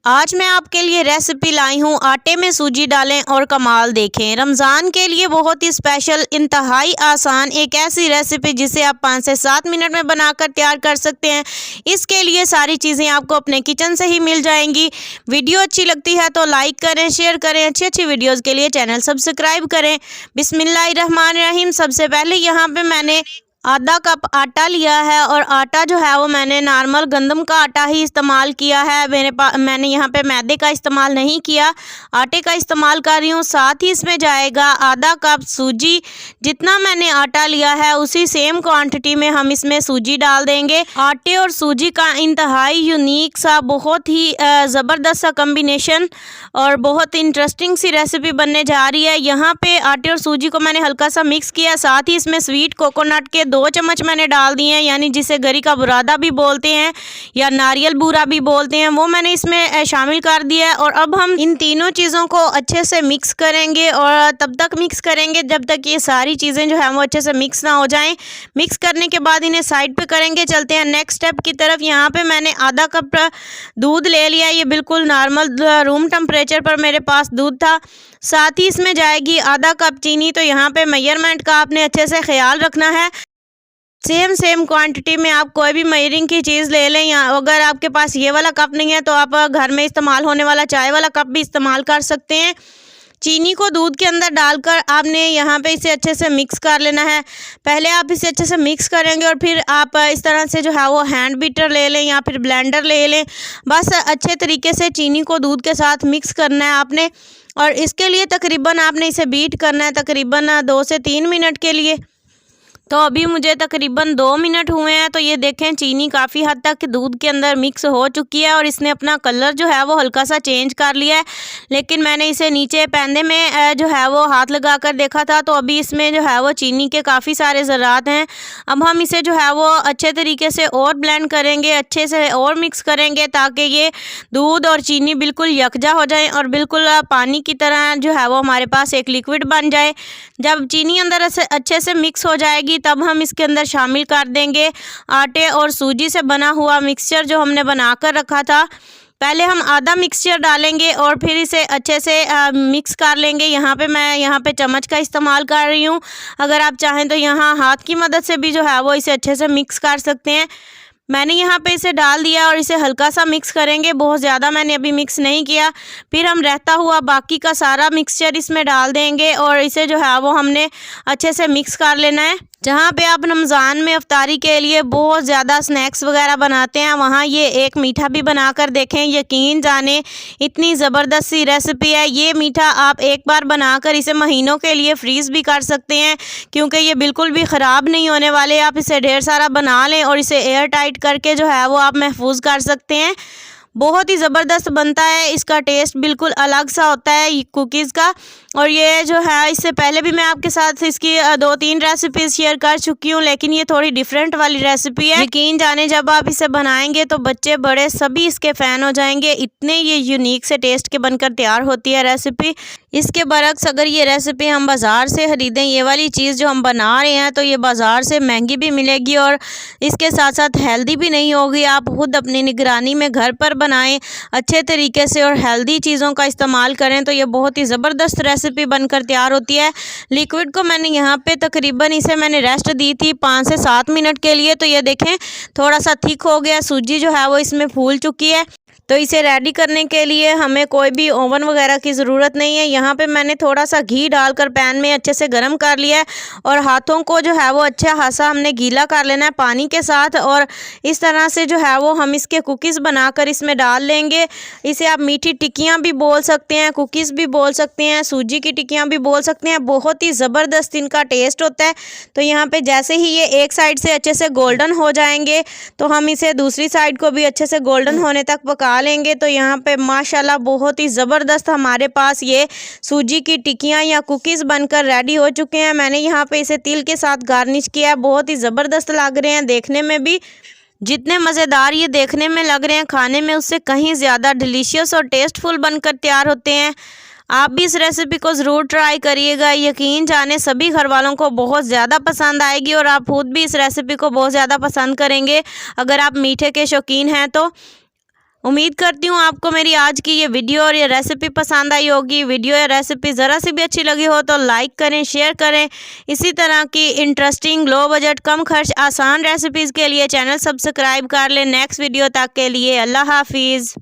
आज मैं आपके लिए रेसिपी लाई हूँ आटे में सूजी डालें और कमाल देखें। रमज़ान के लिए बहुत ही स्पेशल, इंतहाई आसान एक ऐसी रेसिपी जिसे आप 5 से 7 मिनट में बनाकर तैयार कर सकते हैं। इसके लिए सारी चीज़ें आपको अपने किचन से ही मिल जाएंगी। वीडियो अच्छी लगती है तो लाइक करें, शेयर करें। अच्छी वीडियोज़ के लिए चैनल सब्सक्राइब करें। बिस्मिल्लाहिर्रहमानिर्रहीम। सबसे पहले यहाँ पर मैंने आधा कप आटा लिया है और आटा जो है वो मैंने नॉर्मल गंदम का आटा ही इस्तेमाल किया है। मैंने यहाँ पे मैदे का इस्तेमाल नहीं किया, आटे का इस्तेमाल कर रही हूँ। साथ ही इसमें जाएगा आधा कप सूजी। जितना मैंने आटा लिया है उसी सेम क्वांटिटी में हम इसमें सूजी डाल देंगे। आटे और सूजी का इंतहाई यूनिक सा, बहुत ही ज़बरदस्त सा कम्बिनेशन और बहुत इंटरेस्टिंग सी रेसिपी बनने जा रही है। यहाँ पे आटे और सूजी को मैंने हल्का सा मिक्स किया। साथ ही इसमें स्वीट कोकोनट के 2 चम्मच मैंने डाल दिए हैं, यानी जिसे गरी का बुरादा भी बोलते हैं या नारियल बूरा भी बोलते हैं, वो मैंने इसमें शामिल कर दिया है। और अब हम इन तीनों चीज़ों को अच्छे से मिक्स करेंगे और तब तक मिक्स करेंगे जब तक ये सारी चीज़ें जो है वो अच्छे से मिक्स ना हो जाएं। मिक्स करने के बाद इन्हें साइड पे करेंगे। चलते हैं नेक्स्ट स्टेप की तरफ। यहाँ पे मैंने आधा कप दूध ले लिया। ये बिल्कुल नॉर्मल रूम टेम्परेचर पर मेरे पास दूध था। साथ ही इसमें जाएगी आधा कप चीनी। तो यहाँ पे मेजरमेंट का आपने अच्छे से ख्याल रखना है। सेम क्वांटिटी में आप कोई भी मेजरिंग की चीज़ ले लें। या अगर आपके पास ये वाला कप नहीं है तो आप घर में इस्तेमाल होने वाला चाय वाला कप भी इस्तेमाल कर सकते हैं। चीनी को दूध के अंदर डालकर आपने यहाँ पे इसे अच्छे से मिक्स कर लेना है। पहले आप इसे अच्छे से मिक्स करेंगे और फिर आप इस तरह से जो है वो हैंड बीटर ले लें या फिर ब्लेंडर ले लें। बस अच्छे तरीके से चीनी को दूध के साथ मिक्स करना है आपने। और इसके लिए तकरीबन आपने इसे बीट करना है तकरीबन 2 से 3 मिनट के लिए। तो अभी मुझे तकरीबन 2 मिनट हुए हैं। तो ये देखें चीनी काफ़ी हद तक दूध के अंदर मिक्स हो चुकी है और इसने अपना कलर जो है वो हल्का सा चेंज कर लिया है। लेकिन मैंने इसे नीचे पैंदे में जो है वो हाथ लगा कर देखा था तो अभी इसमें जो है वो चीनी के काफ़ी सारे ज़रात हैं। अब हम इसे जो है वो अच्छे तरीके से और ब्लेंड करेंगे, अच्छे से और मिक्स करेंगे ताकि ये दूध और चीनी बिल्कुल यकजा हो जाए और बिल्कुल पानी की तरह जो है वो हमारे पास एक लिक्विड बन जाए। जब चीनी अंदर अच्छे से मिक्स हो जाएगी तब हम इसके अंदर शामिल कर देंगे आटे और सूजी से बना हुआ मिक्सचर जो हमने बनाकर रखा था। पहले हम आधा मिक्सचर डालेंगे और फिर इसे अच्छे से मिक्स कर लेंगे। मैं चम्मच का इस्तेमाल कर रही हूँ। अगर आप चाहें तो यहाँ हाथ की मदद से भी जो है वो इसे अच्छे से मिक्स कर सकते हैं। मैंने यहाँ पे इसे डाल दिया और इसे हल्का सा मिक्स करेंगे, बहुत ज़्यादा मैंने अभी मिक्स नहीं किया। फिर हम रहता हुआ बाकी का सारा मिक्सचर इसमें डाल देंगे और इसे जो है वो हमने अच्छे से मिक्स कर लेना है। जहाँ पे आप रमज़ान में इफ्तारी के लिए बहुत ज़्यादा स्नैक्स वगैरह बनाते हैं वहाँ ये एक मीठा भी बनाकर देखें। यकीन जाने इतनी ज़बरदस्त सी रेसिपी है। ये मीठा आप एक बार बनाकर इसे महीनों के लिए फ्रीज़ भी कर सकते हैं क्योंकि ये बिल्कुल भी ख़राब नहीं होने वाले। आप इसे ढेर सारा बना लें और इसे एयर टाइट करके जो है वो आप महफूज कर सकते हैं। बहुत ही ज़बरदस्त बनता है। इसका टेस्ट बिल्कुल अलग सा होता है कुकीज़ का। और ये जो है इससे पहले भी मैं आपके साथ इसकी 2-3 रेसिपीज़ शेयर कर चुकी हूँ, लेकिन ये थोड़ी डिफरेंट वाली रेसिपी है। यकीन जाने जब आप इसे बनाएंगे तो बच्चे बड़े सभी इसके फ़ैन हो जाएंगे। इतने ये यूनिक से टेस्ट के बनकर तैयार होती है रेसिपी। इसके बरक्स अगर ये रेसिपी हम बाज़ार से ख़रीदें, ये वाली चीज़ जो हम बना रहे हैं, तो ये बाज़ार से महंगी भी मिलेगी और इसके साथ साथ हेल्दी भी नहीं होगी। आप खुद अपनी निगरानी में घर पर बनाएं अच्छे तरीके से और हेल्दी चीज़ों का इस्तेमाल करें तो ये बहुत ही ज़बरदस्त रेसिपी बनकर तैयार होती है। लिक्विड को मैंने यहाँ पे तकरीबन इसे मैंने रेस्ट दी थी 5 से 7 मिनट के लिए। तो ये देखें थोड़ा सा थिक हो गया, सूजी जो है वो इसमें फूल चुकी है। तो इसे रेडी करने के लिए हमें कोई भी ओवन वगैरह की ज़रूरत नहीं है। यहाँ पे मैंने थोड़ा सा घी डालकर पैन में अच्छे से गर्म कर लिया है और हाथों को जो है वो अच्छा खासा हमने गीला कर लेना है पानी के साथ। और इस तरह से जो है वो हम इसके कुकीज़ बनाकर इसमें डाल लेंगे। इसे आप मीठी टिक्कियाँ भी बोल सकते हैं, कुकीज़ भी बोल सकते हैं, सूजी की टिक्कियाँ भी बोल सकते हैं। बहुत ही ज़बरदस्त इनका टेस्ट होता है। तो यहाँ पर जैसे ही ये एक साइड से अच्छे से गोल्डन हो जाएंगे तो हम इसे दूसरी साइड को भी अच्छे से गोल्डन होने तक पका लेंगे। तो यहाँ पे माशाल्लाह बहुत ही ज़बरदस्त हमारे पास ये सूजी की टिक्कियाँ या कुकीज़ बनकर रेडी हो चुके हैं। मैंने यहाँ पे इसे तिल के साथ गार्निश किया है। बहुत ही ज़बरदस्त लग रहे हैं देखने में भी। जितने मज़ेदार ये देखने में लग रहे हैं, खाने में उससे कहीं ज़्यादा डिलीशियस और टेस्टफुल बनकर तैयार होते हैं। आप भी इस रेसिपी को ज़रूर ट्राई करिएगा। यकीन जाने सभी घर वालों को बहुत ज़्यादा पसंद आएगी और आप खुद भी इस रेसिपी को बहुत ज़्यादा पसंद करेंगे अगर आप मीठे के शौकीन हैं तो। उम्मीद करती हूँ आपको मेरी आज की ये वीडियो और ये रेसिपी पसंद आई होगी। वीडियो या रेसिपी ज़रा सी भी अच्छी लगी हो तो लाइक करें, शेयर करें। इसी तरह की इंटरेस्टिंग, लो बजट, कम खर्च, आसान रेसिपीज़ के लिए चैनल सब्सक्राइब कर लें। नेक्स्ट वीडियो तक के लिए अल्लाह हाफिज़।